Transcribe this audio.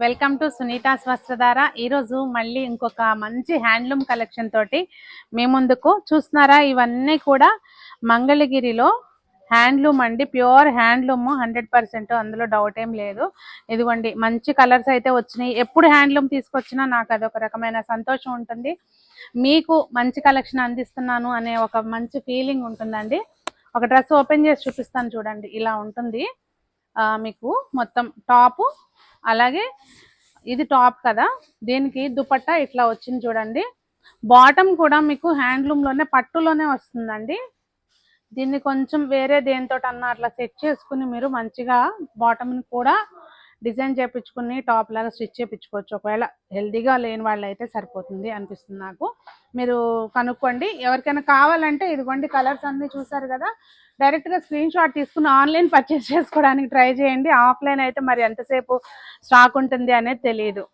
Welcome to Sunita's Vastradhara. ఈరోజు మళ్ళీ ఇంకొక మంచి హ్యాండ్లూమ్ కలెక్షన్ తోటి మీ ముందుకు చూస్తున్నారా. ఇవన్నీ కూడా మంగళగిరిలో హ్యాండ్లూమ్ అండి, ప్యూర్ హ్యాండ్లూమ్ 100%, అందులో డౌట్ ఏం లేదు. ఇదిగోండి మంచి కలర్స్ అయితే వచ్చినాయి. ఎప్పుడు హ్యాండ్లూమ్ తీసుకొచ్చినా నాకు అదొక రకమైన సంతోషం ఉంటుంది. మీకు మంచి కలెక్షన్ అందిస్తున్నాను అనే ఒక మంచి ఫీలింగ్ ఉంటుందండి. ఒక డ్రెస్ ఓపెన్ చేసి చూపిస్తాను చూడండి. ఇలా ఉంటుంది మీకు మొత్తం టాపు, అలాగే ఇది టాప్ కదా, దీనికి దుపట్టా ఇట్లా వచ్చింది చూడండి. బాటమ్ కూడా మీకు హ్యాండ్లూమ్లోనే పట్టులోనే వస్తుందండి. దీన్ని కొంచెం వేరే దేనితో అన్నా అట్లా సెట్ చేసుకుని మీరు మంచిగా బాటమ్ని కూడా డిజైన్ చేయించుకుని టాప్ లాగా స్టిచ్ చేయించుకోవచ్చు. ఒకవేళ హెల్దీగా లేని వాళ్ళు అయితే సరిపోతుంది అనిపిస్తుంది నాకు. మీరు కనుక్కోండి. ఎవరికైనా కావాలంటే ఇదిగోండి కలర్స్ అన్నీ చూసారు కదా, డైరెక్ట్గా స్క్రీన్ షాట్ తీసుకుని ఆన్లైన్ పర్చేస్ చేసుకోవడానికి ట్రై చేయండి. ఆఫ్లైన్ అయితే మరి ఎంతసేపు స్టాక్ ఉంటుంది అనేది తెలియదు.